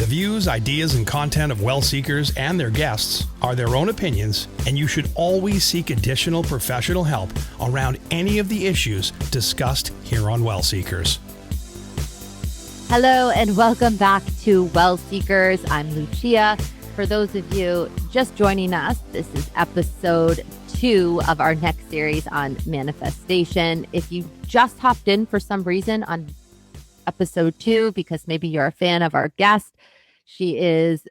The views, ideas, and content of WellSeekers and their guests are their own opinions, and you should always seek additional professional help around any of the issues discussed here on WellSeekers. Hello and welcome back to WellSeekers. I'm Lucia. For those of you just joining us, this is episode 2 of our next series on manifestation. If you just hopped in for some reason on episode 2, because maybe you're a fan of our guest, she is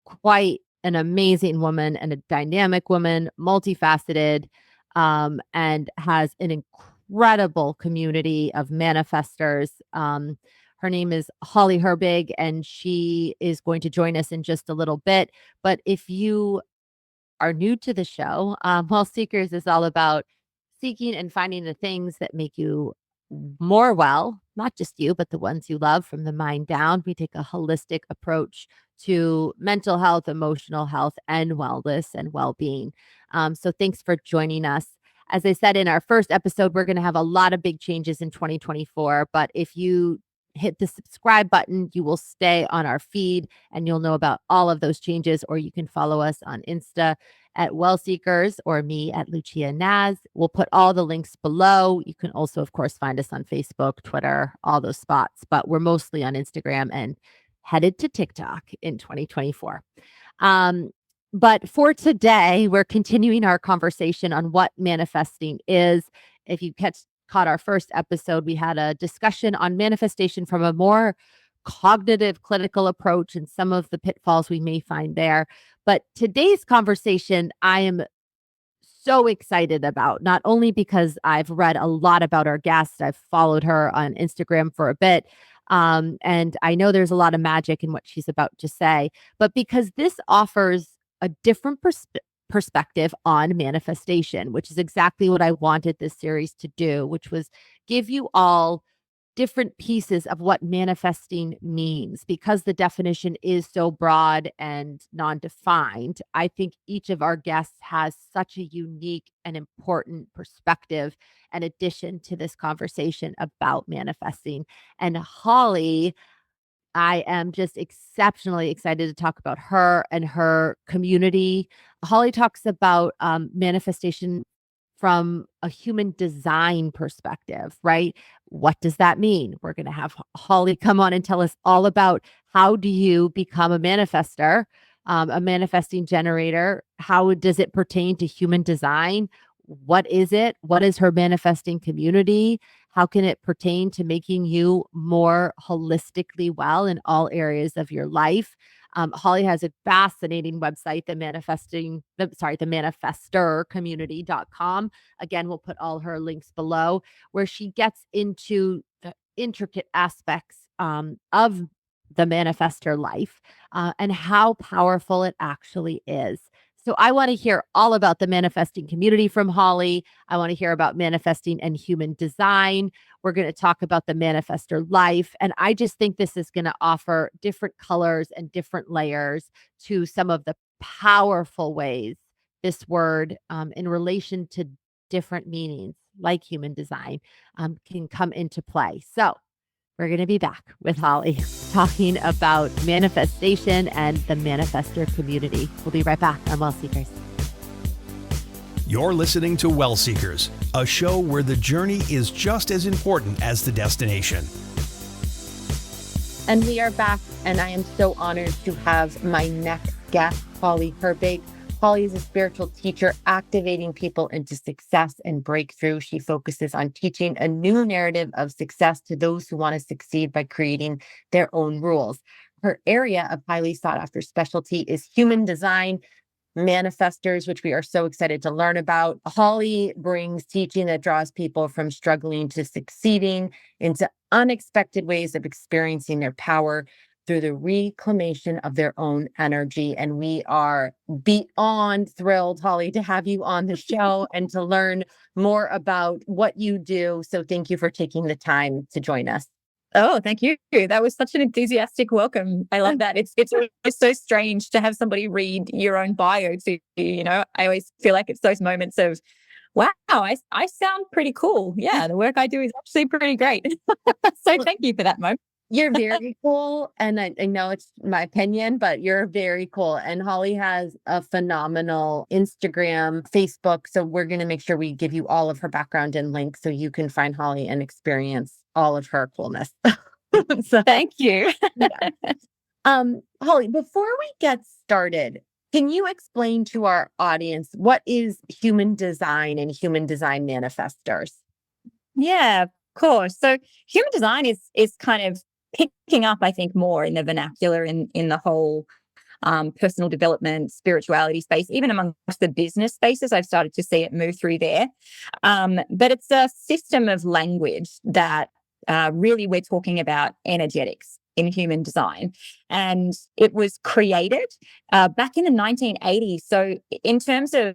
quite an amazing woman and a dynamic woman, multifaceted, and has an incredible community of manifestors. Her name is Holly Herbig, and she is going to join us in just a little bit. But if you are new to the show, WellSeekers is all about seeking and finding the things that make you more well, not just you, but the ones you love from the mind down. We take a holistic approach to mental health, emotional health, and wellness and well-being. So thanks for joining us. As I said in our first episode, we're going to have a lot of big changes in 2024, but if you hit the subscribe button, you will stay on our feed and you'll know about all of those changes, or you can follow us on Insta at WellSeekers or me at Lucia Naz. We'll put all the links below. You can also, of course, find us on Facebook, Twitter, all those spots, but we're mostly on Instagram and headed to TikTok in 2024. But for today, we're continuing our conversation on what manifesting is. If you caught our first episode, we had a discussion on manifestation from a more cognitive, clinical approach and some of the pitfalls we may find there. But today's conversation, I am so excited about, not only because I've read a lot about our guest, I've followed her on Instagram for a bit, and I know there's a lot of magic in what she's about to say, but because this offers a different perspective on manifestation, which is exactly what I wanted this series to do, which was give you all different pieces of what manifesting means. Because the definition is so broad and non-defined, I think each of our guests has such a unique and important perspective and addition to this conversation about manifesting. And Holly, I am just exceptionally excited to talk about her and her community. Holly talks about manifestation from a human design perspective, right? What does that mean? We're going to have Holly come on and tell us all about how do you become a manifester, a manifesting generator? How does it pertain to human design? What is it? What is her manifesting community? How can it pertain to making you more holistically well in all areas of your life? Holly has a fascinating website, the manifestorcommunity.com. Again, we'll put all her links below, where she gets into the intricate aspects of the manifestor life and how powerful it actually is. So I want to hear all about the manifesting community from Holly. I want to hear about manifesting and human design. We're going to talk about the manifestor life. And I just think this is going to offer different colors and different layers to some of the powerful ways this word in relation to different meanings like human design can come into play. So we're going to be back with Holly talking about manifestation and the manifestor community. We'll be right back on WellSeekers. You're listening to WellSeekers, a show where the journey is just as important as the destination. And we are back, and I am so honored to have my next guest, Holly Herbig. Holly is a spiritual teacher activating people into success and breakthrough. She focuses on teaching a new narrative of success to those who want to succeed by creating their own rules. Her area of highly sought after specialty is human design, manifestors, which we are so excited to learn about. Holly brings teaching that draws people from struggling to succeeding into unexpected ways of experiencing their power through the reclamation of their own energy. And we are beyond thrilled, Holly, to have you on the show and to learn more about what you do. So thank you for taking the time to join us. Oh, thank you. That was such an enthusiastic welcome. I love that. It's so strange to have somebody read your own bio to you, you know. I always feel like it's those moments of, wow, I sound pretty cool. Yeah, the work I do is actually pretty great. So thank you for that moment. You're very cool. And I know it's my opinion, but you're very cool. And Holly has a phenomenal Instagram, Facebook. So we're going to make sure we give you all of her background and links so you can find Holly and experience all of her coolness. So, Thank you. yeah. Holly, before we get started, can you explain to our audience what is human design and human design manifestors? Yeah, of course. So human design is kind of picking up, I think, more in the vernacular in the whole personal development, spirituality space, even amongst the business spaces. I've started to see it move through there. But it's a system of language that really we're talking about energetics in human design. And it was created back in the 1980s. So in terms of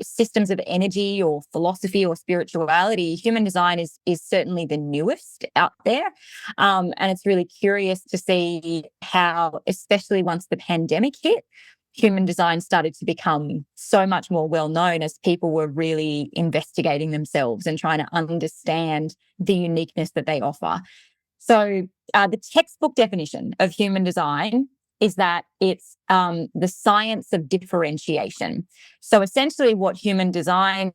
systems of energy or philosophy or spirituality, human design is certainly the newest out there. And it's really curious to see how, especially once the pandemic hit, human design started to become so much more well known as people were really investigating themselves and trying to understand the uniqueness that they offer. So the textbook definition of human design is that it's the science of differentiation. So essentially what human design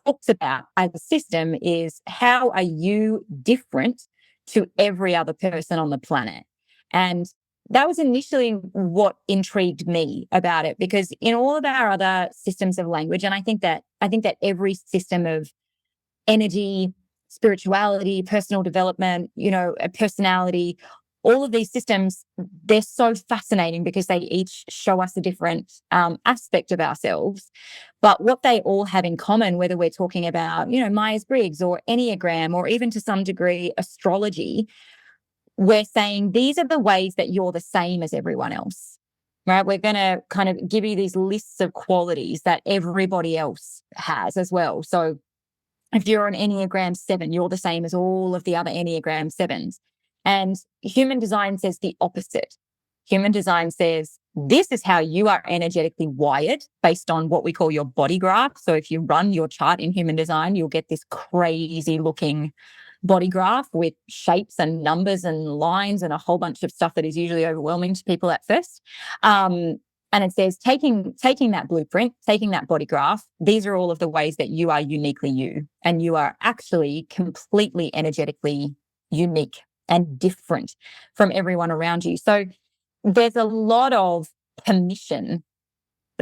talks about as a system is how are you different to every other person on the planet? And that was initially what intrigued me about it, because in all of our other systems of language, and I think that every system of energy, spirituality, personal development, a personality, all of these systems, they're so fascinating because they each show us a different aspect of ourselves. But what they all have in common, whether we're talking about, Myers-Briggs or Enneagram, or even to some degree astrology, we're saying these are the ways that you're the same as everyone else, right? We're going to kind of give you these lists of qualities that everybody else has as well. So if you're an Enneagram 7, you're the same as all of the other Enneagram 7s. And human design says the opposite. Human design says this is how you are energetically wired based on what we call your body graph. So if you run your chart in human design, you'll get this crazy looking body graph with shapes and numbers and lines and a whole bunch of stuff that is usually overwhelming to people at first. And it says, taking that blueprint, taking that body graph, these are all of the ways that you are uniquely you. And you are actually completely energetically unique and different from everyone around you. So there's a lot of permission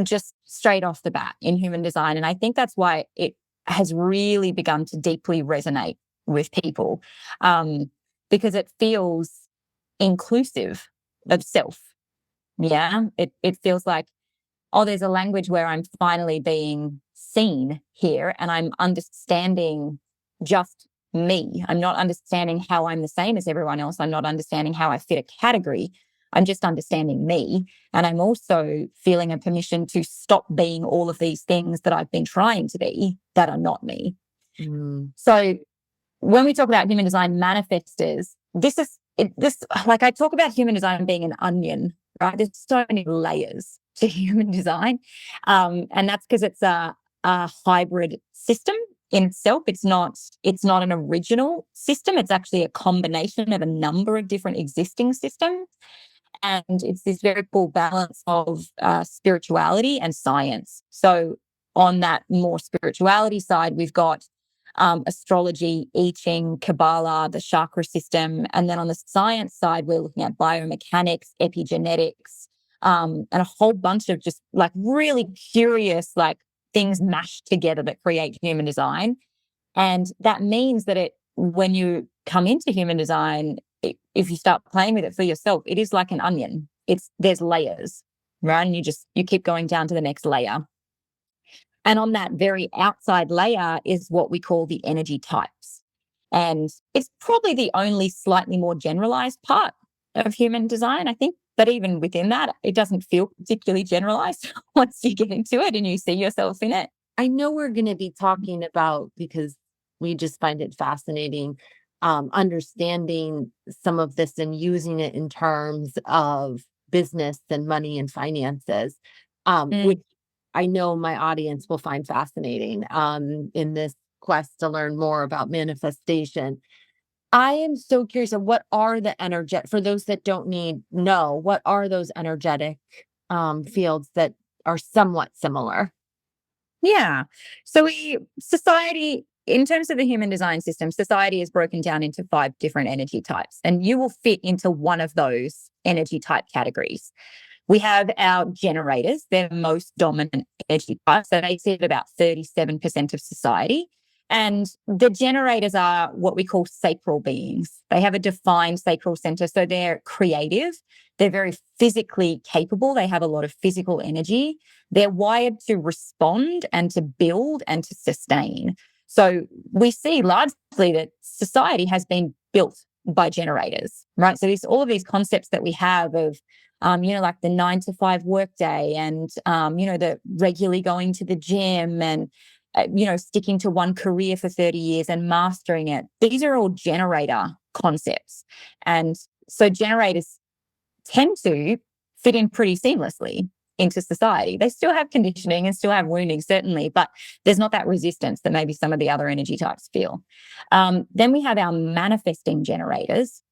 just straight off the bat in human design. And I think that's why it has really begun to deeply resonate with people, because it feels inclusive of self. Yeah, it feels like, oh, there's a language where I'm finally being seen here and I'm understanding just me. I'm not understanding how I'm the same as everyone else. I'm not understanding how I fit a category. I'm just understanding me. And I'm also feeling a permission to stop being all of these things that I've been trying to be that are not me. So when we talk about human design manifestors, like I talk about human design being an onion, right? There's so many layers to human design. And that's because it's a hybrid system in itself. It's not an original system. It's actually a combination of a number of different existing systems. And it's this very cool balance of spirituality and science. So on that more spirituality side, we've got astrology, I Ching, Kabbalah, the chakra system. And then on the science side, we're looking at biomechanics, epigenetics, and a whole bunch of just like really curious like things mashed together that create human design. And that means that when you come into human design, if you start playing with it for yourself, it is like an onion. There's layers, right? And you keep going down to the next layer. And on that very outside layer is what we call the energy types. And it's probably the only slightly more generalized part of human design, I think. But even within that, it doesn't feel particularly generalized once you get into it and you see yourself in it. I know we're going to be talking about, because we just find it fascinating, understanding some of this and using it in terms of business and money and finances, which I know my audience will find fascinating in this quest to learn more about manifestation. I am so curious of what are the for those that don't know, what are those energetic fields that are somewhat similar? Yeah. So society, in terms of the human design system, society is broken down into 5 different energy types, and you will fit into one of those energy type categories. We have our generators. They're the most dominant energy type. So they sit at about 37% of society. And the generators are what we call sacral beings. They have a defined sacral center. So they're creative. They're very physically capable. They have a lot of physical energy. They're wired to respond and to build and to sustain. So we see largely that society has been built by generators, right? So all of these concepts that we have of like the 9 to 5 workday and, the regularly going to the gym and, sticking to one career for 30 years and mastering it. These are all generator concepts. And so generators tend to fit in pretty seamlessly into society. They still have conditioning and still have wounding, certainly, but there's not that resistance that maybe some of the other energy types feel. Then we have our manifesting generators.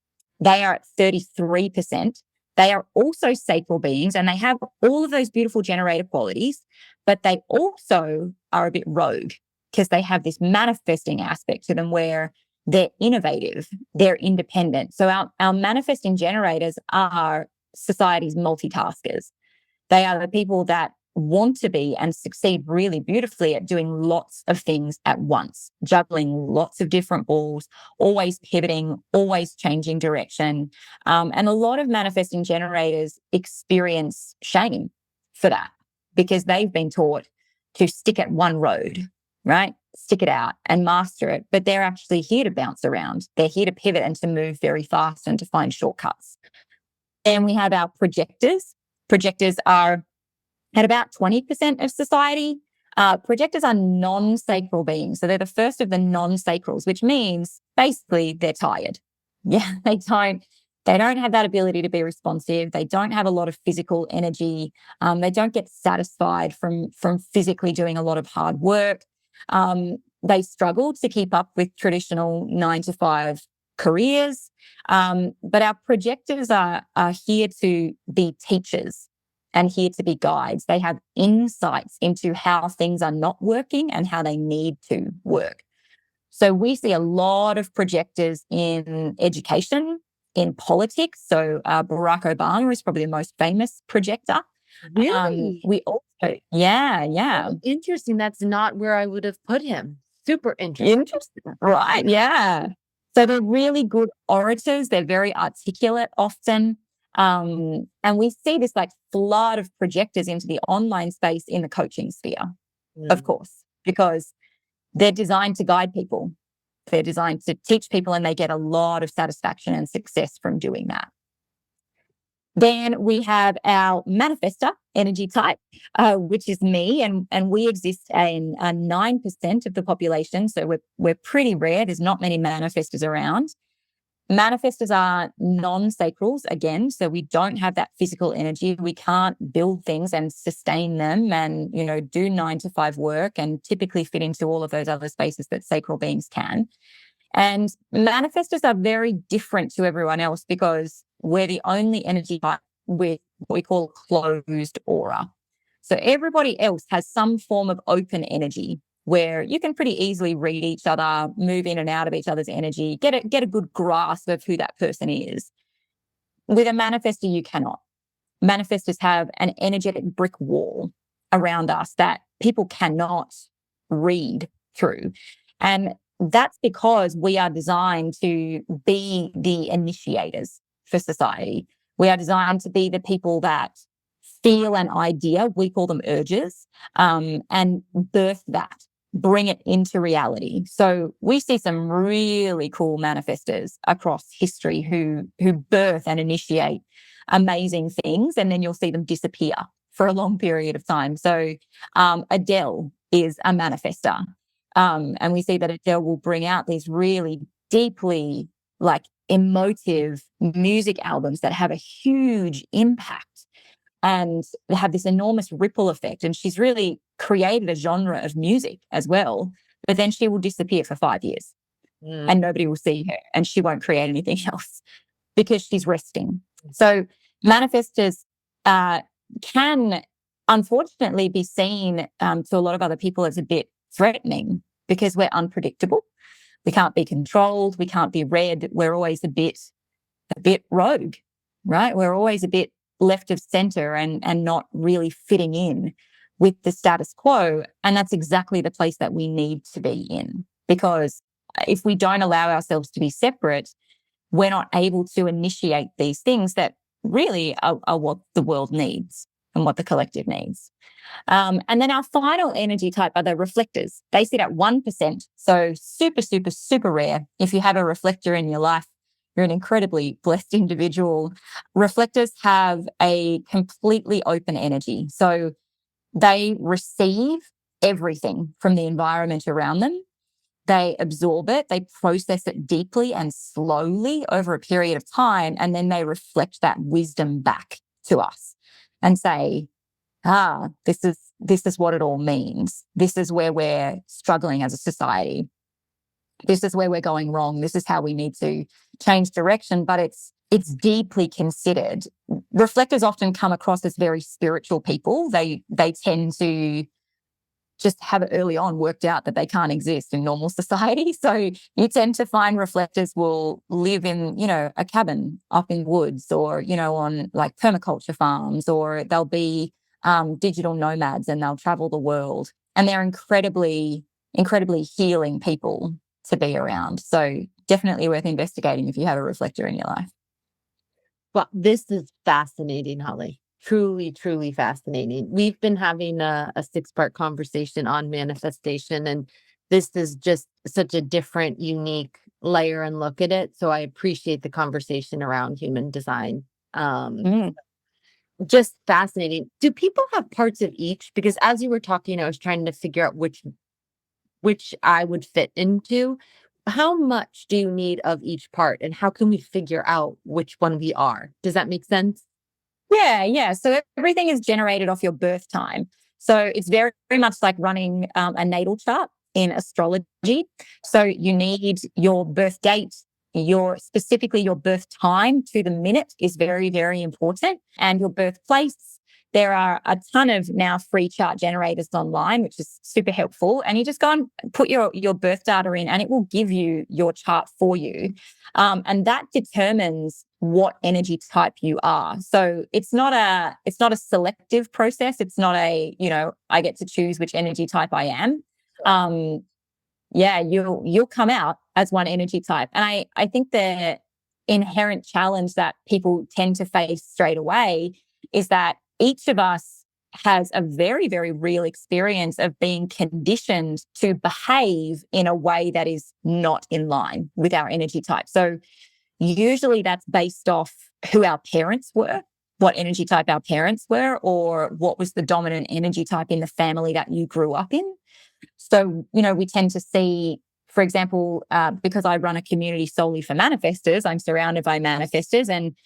They are at 33%. They are also sacral beings and they have all of those beautiful generator qualities, but they also are a bit rogue because they have this manifesting aspect to them where they're innovative, they're independent. So our manifesting generators are society's multitaskers. They are the people that want to be and succeed really beautifully at doing lots of things at once, juggling lots of different balls, always pivoting, always changing direction. And a lot of manifesting generators experience shame for that because they've been taught to stick at one road, right? Stick it out and master it. But they're actually here to bounce around. They're here to pivot and to move very fast and to find shortcuts. And we have our projectors. Projectors are at about 20% of society. Projectors are non-sacral beings. So they're the first of the non-sacrals, which means basically they're tired. Yeah, they don't have that ability to be responsive. They don't have a lot of physical energy. They don't get satisfied from physically doing a lot of hard work. They struggle to keep up with traditional 9 to 5 careers. But our projectors are here to be teachers and here to be guides. They have insights into how things are not working and how they need to work. So we see a lot of projectors in education, in politics. So Barack Obama is probably the most famous projector. Really? We also, yeah. Oh, interesting. That's not where I would have put him. Super interesting. Interesting. Right, yeah. So they're really good orators. They're very articulate often. And we see this like flood of projectors into the online space in the coaching sphere, of course, because they're designed to guide people. They're designed to teach people and they get a lot of satisfaction and success from doing that. Then we have our manifestor energy type, which is me, and we exist in 9% of the population. So we're pretty rare. There's not many manifestors around. Manifestors are non-sacrals again, so we don't have that physical energy. We can't build things and sustain them and, do 9 to 5 work and typically fit into all of those other spaces that sacral beings can. And manifestors are very different to everyone else because we're the only energy type with what we call closed aura. So everybody else has some form of open energy where you can pretty easily read each other, move in and out of each other's energy, get a good grasp of who that person is. With a manifestor, you cannot. Manifestors have an energetic brick wall around us that people cannot read through. And that's because we are designed to be the initiators for society. We are designed to be the people that feel an idea, we call them urges, and birth that, bring it into reality. So we see some really cool manifestors across history who birth and initiate amazing things, and then you'll see them disappear for a long period of time. So Adele is a manifestor. And we see that Adele will bring out these really deeply emotive music albums that have a huge impact and have this enormous ripple effect. And she's really created a genre of music as well, but then she will disappear for 5 years. and nobody will see her and she won't create anything else because she's resting. So manifestors can unfortunately be seen to a lot of other people as a bit threatening because we're unpredictable. We can't be controlled. We can't be read. We're always a bit rogue, right? We're always a bit left of center and not really fitting in with the status quo. And that's exactly the place that we need to be in, because if we don't allow ourselves to be separate, we're not able to initiate these things that really are what the world needs and what the collective needs. And then our final energy type are the reflectors. They sit at 1%. So super, super, super rare. If you have a reflector in your life, you're an incredibly blessed individual. Reflectors have a completely open energy. So they receive everything from the environment around them. They absorb it, they process it deeply and slowly over a period of time, and then they reflect that wisdom back to us and say, this is what it all means. This is where we're struggling as a society. This is where we're going wrong. This is how we need to change direction, but it's deeply considered. Reflectors often come across as very spiritual people. They tend to just have it early on worked out that they can't exist in normal society. So you tend to find reflectors will live in, a cabin up in woods or, on like permaculture farms, or they'll be digital nomads and they'll travel the world. And they're incredibly, incredibly healing people to be around. So definitely worth investigating if you have a reflector in your life. Well, this is fascinating, Holly. Truly, truly fascinating. We've been having a 6-part conversation on manifestation, and this is just such a different, unique layer and look at it. So I appreciate the conversation around human design. Just fascinating. Do people have parts of each? Because as you were talking, I was trying to figure out which I would fit into. How much do you need of each part, and how can we figure out which one we are? Does that make sense? Yeah. So everything is generated off your birth time. So it's very, very much like running a natal chart in astrology. So you need your birth date, specifically your birth time to the minute is very, very important, and your birthplace. There are a ton of now free chart generators online, which is super helpful. And you just go and put your birth data in and it will give you your chart for you. And that determines what energy type you are. So it's not a selective process. It's not I get to choose which energy type I am. You'll come out as one energy type. And I think the inherent challenge that people tend to face straight away is that each of us has a very, very real experience of being conditioned to behave in a way that is not in line with our energy type. So usually that's based off who our parents were, what energy type our parents were, or what was the dominant energy type in the family that you grew up in. So, we tend to see, for example, because I run a community solely for manifestors, I'm surrounded by manifestors, and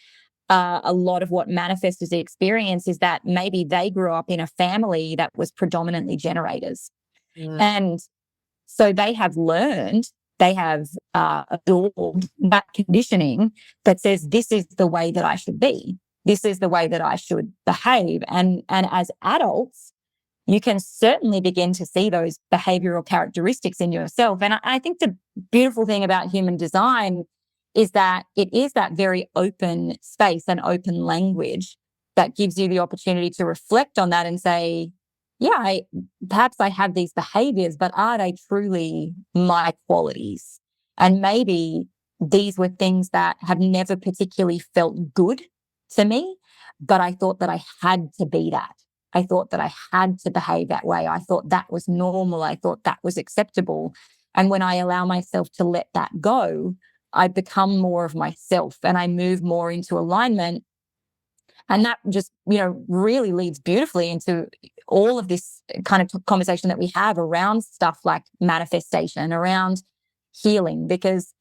a lot of what manifestors experience is that maybe they grew up in a family that was predominantly generators. And so they have absorbed that conditioning that says, this is the way that I should be. This is the way that I should behave. And as adults, you can certainly begin to see those behavioral characteristics in yourself. And I think the beautiful thing about human design is that it is that very open space and open language that gives you the opportunity to reflect on that and say, perhaps I have these behaviors, but are they truly my qualities? And maybe these were things that have never particularly felt good to me, but I thought that I had to be that. I thought that I had to behave that way. I thought that was normal. I thought that was acceptable. And when I allow myself to let that go, I become more of myself and I move more into alignment. And that just, really leads beautifully into all of this kind of conversation that we have around stuff like manifestation, around healing, because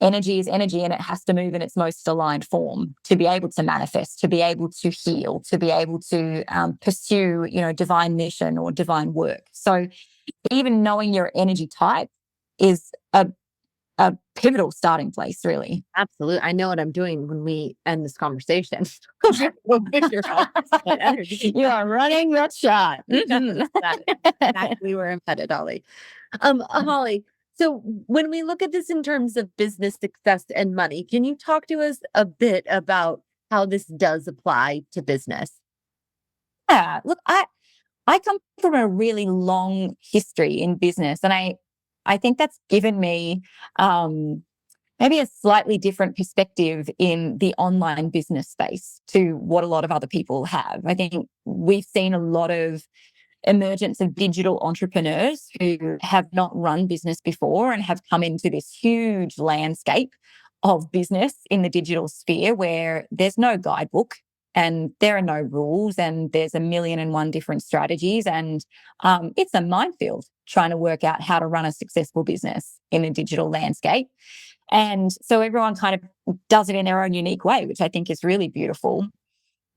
energy is energy and it has to move in its most aligned form to be able to manifest, to be able to heal, to be able to pursue, divine mission or divine work. So even knowing your energy type is a a pivotal starting place, really. Absolutely. I know what I'm doing when we end this conversation. We'll figure out what energy. You are running that shot. That's exactly where I'm headed, Holly. Holly, so when we look at this in terms of business success and money, can you talk to us a bit about how this does apply to business? Yeah, look, I come from a really long history in business, and I think that's given me maybe a slightly different perspective in the online business space to what a lot of other people have. I think we've seen a lot of emergence of digital entrepreneurs who have not run business before and have come into this huge landscape of business in the digital sphere where there's no guidebook and there are no rules and there's a million and one different strategies, and it's a minefield trying to work out how to run a successful business in a digital landscape. And so everyone kind of does it in their own unique way, which I think is really beautiful.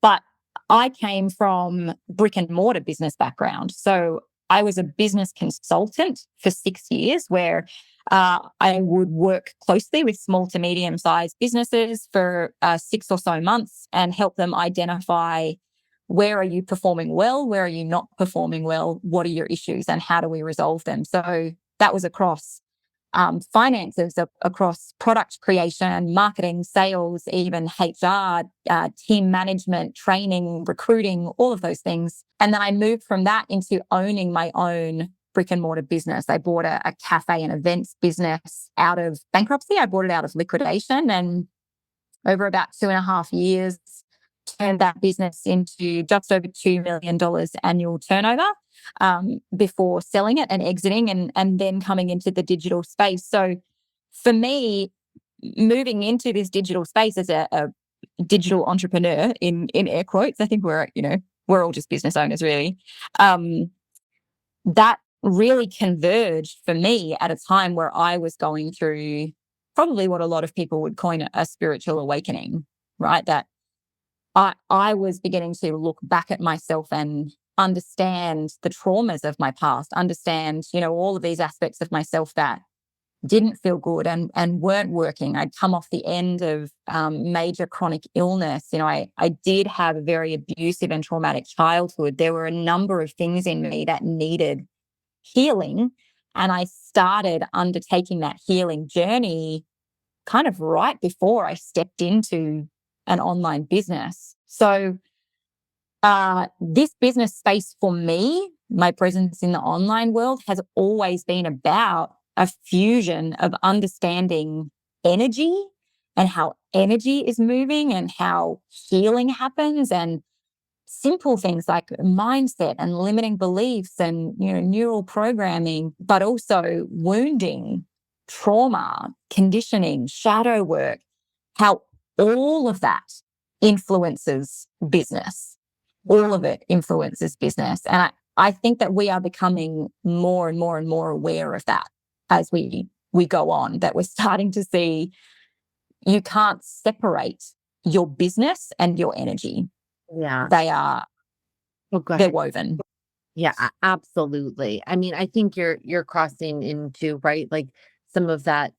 But I came from brick and mortar business background. So I was a business consultant for 6 years where I would work closely with small to medium sized businesses for 6 or so months and help them identify, where are you performing well? Where are you not performing well? What are your issues and how do we resolve them? So that was across finances, across product creation, marketing, sales, even HR, team management, training, recruiting, all of those things. And then I moved from that into owning my own brick and mortar business. I bought a cafe and events business out of bankruptcy. I bought it out of liquidation, and over about 2.5 years, turned that business into just over $2 million annual turnover before selling it and exiting and then coming into the digital space. So for me, moving into this digital space as a digital entrepreneur in air quotes, I think we're all just business owners really. That really converged for me at a time where I was going through probably what a lot of people would coin a spiritual awakening, right? That I was beginning to look back at myself and understand the traumas of my past, understand, all of these aspects of myself that didn't feel good and weren't working. I'd come off the end of major chronic illness. I did have a very abusive and traumatic childhood. There were a number of things in me that needed healing. And I started undertaking that healing journey kind of right before I stepped into an online business. So this business space for me, my presence in the online world has always been about a fusion of understanding energy and how energy is moving and how healing happens, and simple things like mindset and limiting beliefs and neural programming, but also wounding, trauma, conditioning, shadow work, how all of that influences business. All of it influences business. And I think that we are becoming more and more and more aware of that as we go on, that we're starting to see you can't separate your business and your energy. Yeah. They're woven. Yeah, absolutely. I mean, I think you're crossing into, right, like some of that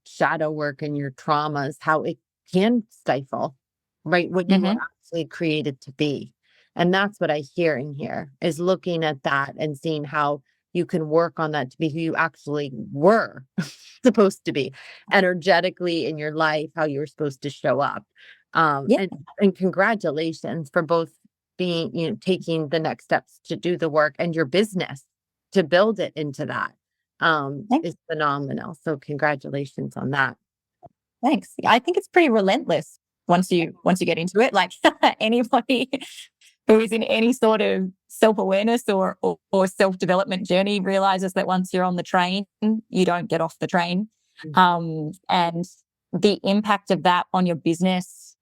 shadow work and your traumas, how it can stifle, right, what you were actually created to be. And that's what I hear in here, is looking at that and seeing how you can work on that to be who you actually were supposed to be energetically in your life, how you were supposed to show up. And congratulations for both being, taking the next steps to do the work, and your business to build it into that is phenomenal. So congratulations on that. Thanks. I think it's pretty relentless once you get into it. Like anybody who is in any sort of self-awareness or self-development journey realizes that once you're on the train, you don't get off the train. And the impact of that on your business,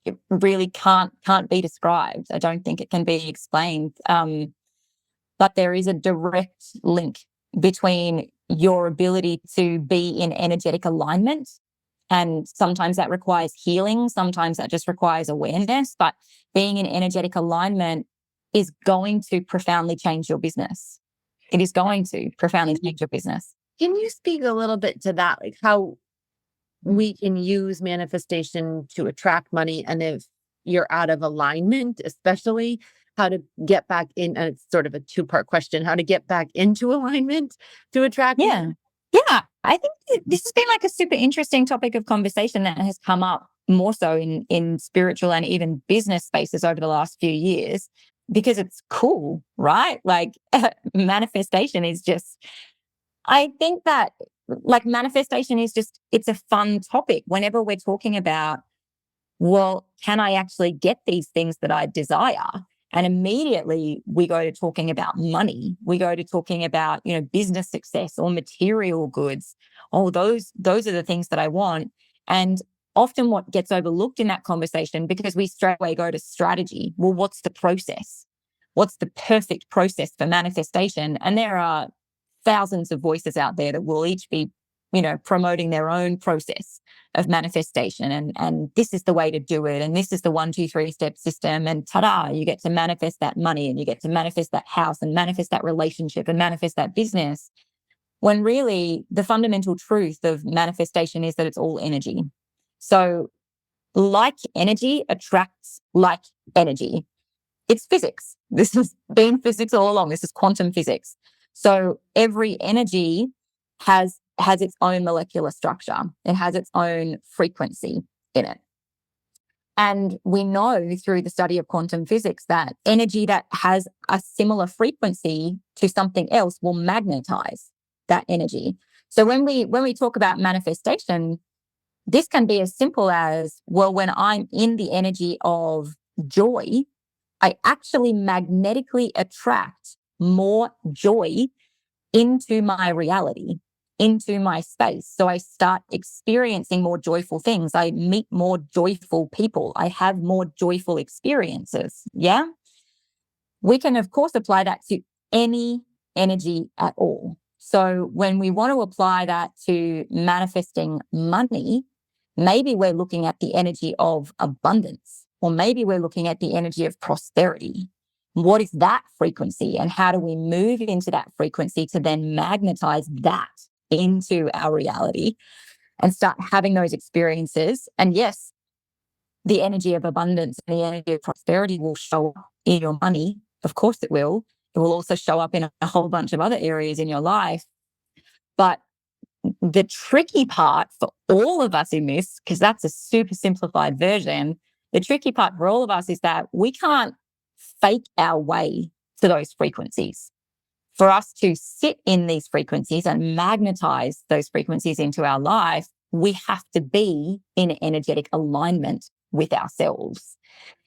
it really can't be described. I don't think it can be explained. But there is a direct link between your ability to be in energetic alignment, and sometimes that requires healing, sometimes that just requires awareness, but being in energetic alignment is going to profoundly change your business. It is going to profoundly change your business. Can you speak a little bit to that? Like how we can use manifestation to attract money, and if you're out of alignment, especially how to get back in, and it's sort of a two-part question, how to get back into alignment to attract Yeah. money? Yeah. I think this has been like a super interesting topic of conversation that has come up more so in spiritual and even business spaces over the last few years, because it's cool, right? Like manifestation is just, I think that like manifestation is just, it's a fun topic whenever we're talking about, well, can I actually get these things that I desire? And immediately we go to talking about money. We go to talking about, business success or material goods. Oh, those are the things that I want. And often what gets overlooked in that conversation, because we straight away go to strategy. Well, what's the process? What's the perfect process for manifestation? And there are thousands of voices out there that will each be, promoting their own process of manifestation. And this is the way to do it. And this is the 1, 2, 3 step system. And ta-da, you get to manifest that money, and you get to manifest that house, and manifest that relationship, and manifest that business. When really the fundamental truth of manifestation is that it's all energy. So like energy attracts like energy. It's physics. This has been physics all along. This is quantum physics. So every energy has its own molecular structure. It has its own frequency in it. And we know through the study of quantum physics that energy that has a similar frequency to something else will magnetize that energy. So when we talk about manifestation, this can be as simple as, well, when I'm in the energy of joy, I actually magnetically attract more joy into my reality, into my space. So I start experiencing more joyful things. I meet more joyful people. I have more joyful experiences. Yeah. We can, of course, apply that to any energy at all. So when we want to apply that to manifesting money, maybe we're looking at the energy of abundance, or maybe we're looking at the energy of prosperity. What is that frequency, and how do we move into that frequency to then magnetize that into our reality and start having those experiences? And yes, the energy of abundance and the energy of prosperity will show up in your money. Of course it will. It will also show up in a whole bunch of other areas in your life. But the tricky part for all of us in this, because that's a super simplified version, the tricky part for all of us is that we can't fake our way to those frequencies. For us to sit in these frequencies and magnetize those frequencies into our life, we have to be in energetic alignment with ourselves.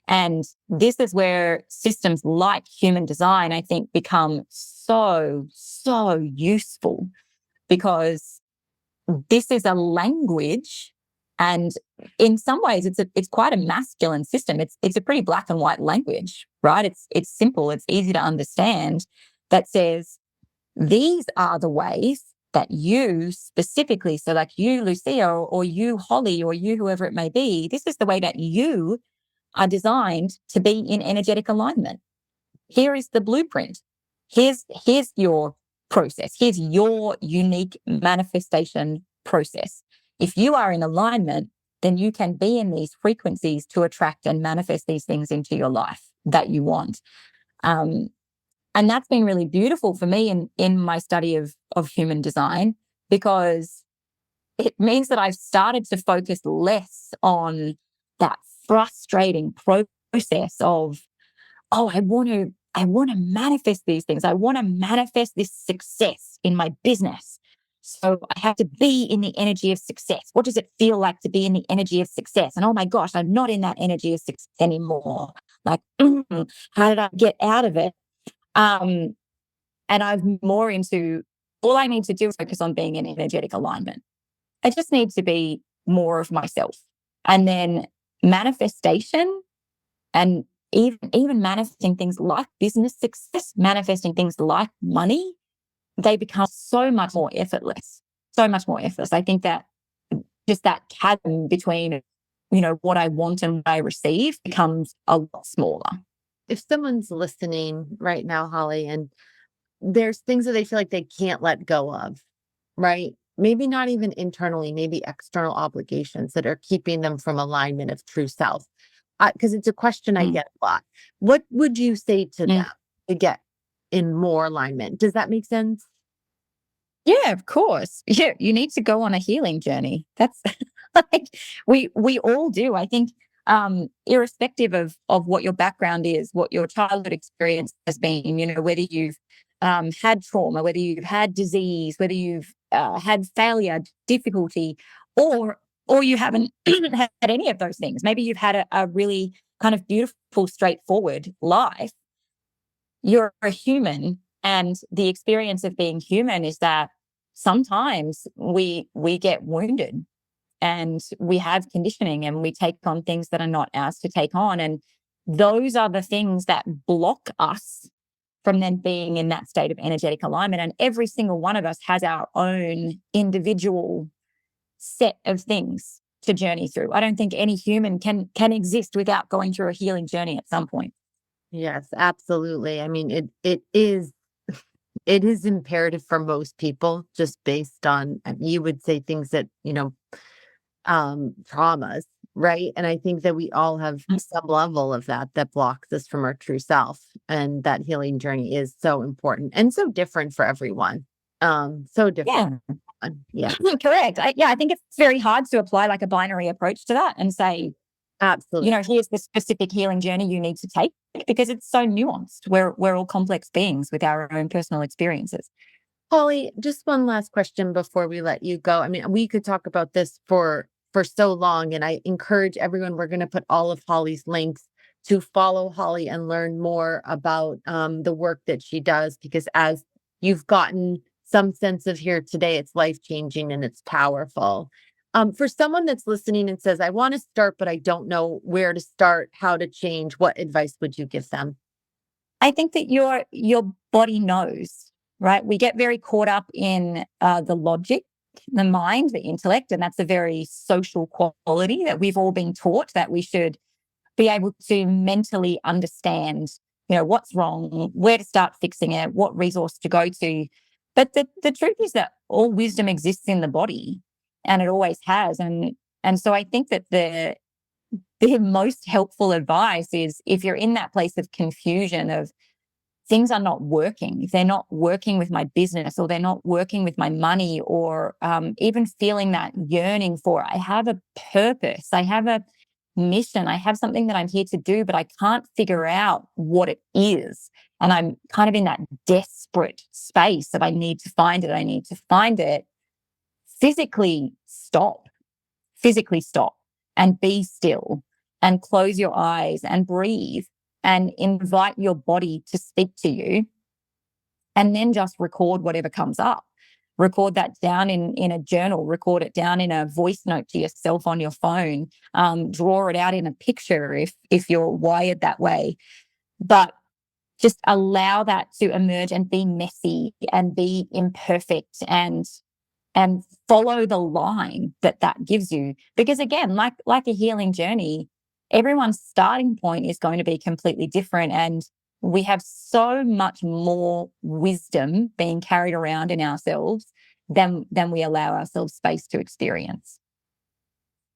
And this is where systems like human design, I think, become so, so useful, because this is a language, and in some ways it's quite a masculine system. It's a pretty black and white language, right? It's simple, it's easy to understand, that says these are the ways that you specifically, so like you, Lucia, or you, Holly, or you, whoever it may be, this is the way that you are designed to be in energetic alignment. Here is the blueprint. Here's your process. Here's your unique manifestation process. If you are in alignment, then you can be in these frequencies to attract and manifest these things into your life that you want. And that's been really beautiful for me in my study of human design, because it means that I've started to focus less on that frustrating process of, oh, I want to manifest these things. I want to manifest this success in my business. So I have to be in the energy of success. What does it feel like to be in the energy of success? And oh my gosh, I'm not in that energy of success anymore. Like, how did I get out of it? And I'm more into, all I need to do is focus on being in energetic alignment. I just need to be more of myself. And then manifestation, and even manifesting things like business success, manifesting things like money, they become so much more effortless, so much more effortless. I think that just that chasm between, what I want and what I receive becomes a lot smaller. If someone's listening right now, Holly, and there's things that they feel like they can't let go of, right? Maybe not even internally, maybe external obligations that are keeping them from alignment of true self. Because it's a question I Mm, get a lot. What would you say to mm. them to get in more alignment? Does that make sense? Yeah, of course. Yeah, you need to go on a healing journey. That's like we all do. I think irrespective of what your background is, what your childhood experience has been, whether you've had trauma, whether you've had disease, whether you've had failure, difficulty, or or you haven't had any of those things. Maybe you've had a really kind of beautiful, straightforward life. You're a human, and the experience of being human is that sometimes we get wounded, and we have conditioning, and we take on things that are not ours to take on, and those are the things that block us from then being in that state of energetic alignment. And every single one of us has our own individual set of things to journey through. I don't think any human can exist without going through a healing journey at some point. Yes, absolutely. I mean, it is imperative for most people, just based on, you would say, things that, traumas, right? And I think that we all have some level of that blocks us from our true self. And that healing journey is so important and so different for everyone. So different. Yeah. Yeah, Correct. I think it's very hard to apply like a binary approach to that and say, absolutely. here's the specific healing journey you need to take, because it's so nuanced. We're all complex beings with our own personal experiences. Holly, just one last question before we let you go. I mean, we could talk about this for so long, and I encourage everyone. We're going to put all of Holly's links to follow Holly and learn more about the work that she does, because as you've gotten some sense of here today, it's life-changing and it's powerful. For someone that's listening and says, I want to start, but I don't know where to start, how to change, what advice would you give them? I think that your body knows, right? We get very caught up in the logic, the mind, the intellect, and that's a very social quality that we've all been taught, that we should be able to mentally understand, what's wrong, where to start fixing it, what resource to go to. But the truth is that all wisdom exists in the body, and it always has. And so I think that the most helpful advice is, if you're in that place of confusion of things are not working, if they're not working with my business, or they're not working with my money, or even feeling that yearning for, I have a purpose, I have a mission, I have something that I'm here to do, but I can't figure out what it is. And I'm kind of in that desperate space that I need to find it. Physically stop and be still and close your eyes and breathe and invite your body to speak to you, and then just record whatever comes up. Record that down in a journal, record it down in a voice note to yourself on your phone, draw it out in a picture if you're wired that way. But just allow that to emerge and be messy and be imperfect, and follow the line that gives you. Because again, like a healing journey, everyone's starting point is going to be completely different. And we have so much more wisdom being carried around in ourselves than we allow ourselves space to experience.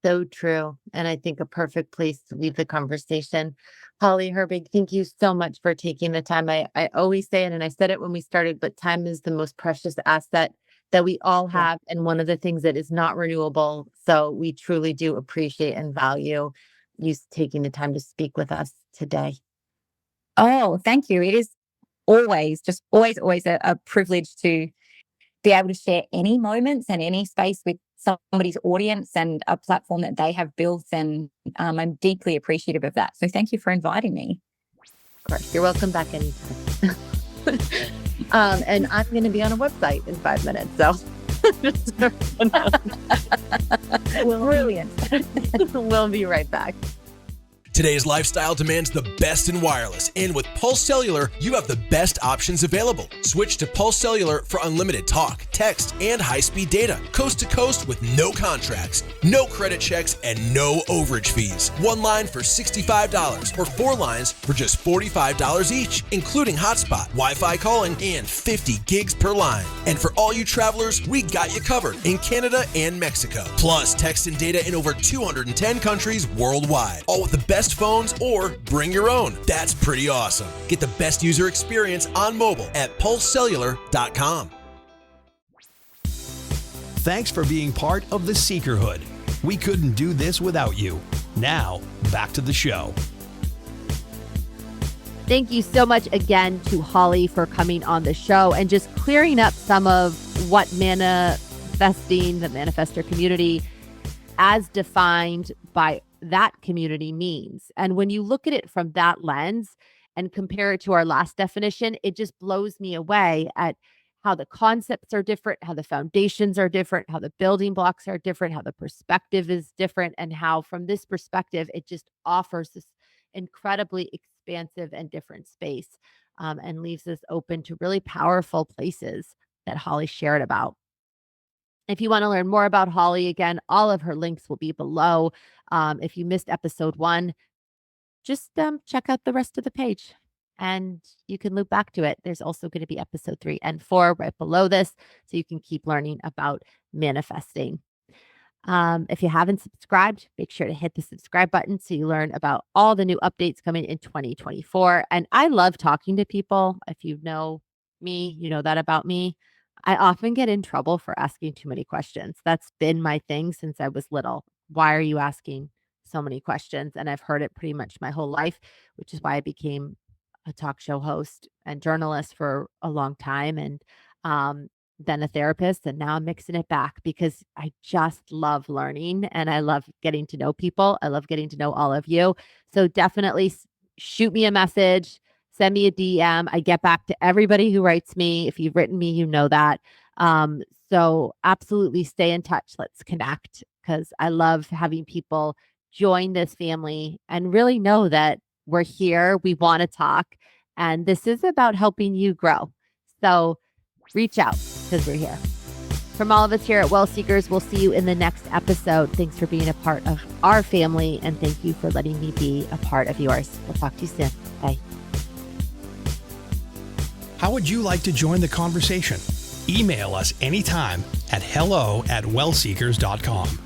So true. And I think a perfect place to leave the conversation. Holly Herbig, thank you so much for taking the time. I always say it, and I said it when we started, but time is the most precious asset that we all have, and one of the things that is not renewable. So we truly do appreciate and value you taking the time to speak with us today. Oh, thank you. It is always a privilege to be able to share any moments and any space with somebody's audience and a platform that they have built. And I'm deeply appreciative of that. So thank you for inviting me. Of course, you're welcome back anytime. And I'm going to be on a website in 5 minutes. So brilliant. We'll be right back. Today's lifestyle demands the best in wireless, and with Pulse Cellular, you have the best options available. Switch to Pulse Cellular for unlimited talk, text, and high-speed data, coast to coast with no contracts, no credit checks, and no overage fees. One line for $65 or 4 lines for just $45 each, including hotspot, Wi-Fi calling, and 50 gigs per line. And for all you travelers, we got you covered in Canada and Mexico. Plus, text and data in over 210 countries worldwide, all with the best phones or bring your own. That's pretty awesome. Get the best user experience on mobile at pulsecellular.com. Thanks for being part of the Seekerhood. We couldn't do this without you. Now, back to the show. Thank you so much again to Holly for coming on the show and just clearing up some of what manifesting, the manifestor community, as defined by that community means. And when you look at it from that lens and compare it to our last definition, it just blows me away at how the concepts are different, how the foundations are different, how the building blocks are different, how the perspective is different, and how from this perspective, it just offers this incredibly expansive and different space, and leaves us open to really powerful places that Holly shared about. If you want to learn more about Holly, again, all of her links will be below. If you missed episode 1, just check out the rest of the page and you can loop back to it. There's also going to be episode 3 and 4 right below this, so you can keep learning about manifesting. If you haven't subscribed, make sure to hit the subscribe button so you learn about all the new updates coming in 2024. And I love talking to people. If you know me, you know that about me. I often get in trouble for asking too many questions. That's been my thing since I was little. Why are you asking so many questions? And I've heard it pretty much my whole life, which is why I became a talk show host and journalist for a long time, and then a therapist. And now I'm mixing it back because I just love learning and I love getting to know people. I love getting to know all of you. So definitely shoot me a message. Send me a DM. I get back to everybody who writes me. If you've written me, you know that. So absolutely stay in touch. Let's connect, because I love having people join this family and really know that we're here. We want to talk. And this is about helping you grow. So reach out, because we're here. From all of us here at WellSeekers, we'll see you in the next episode. Thanks for being a part of our family. And thank you for letting me be a part of yours. We'll talk to you soon. Bye. How would you like to join the conversation? Email us anytime at hello@wellseekers.com.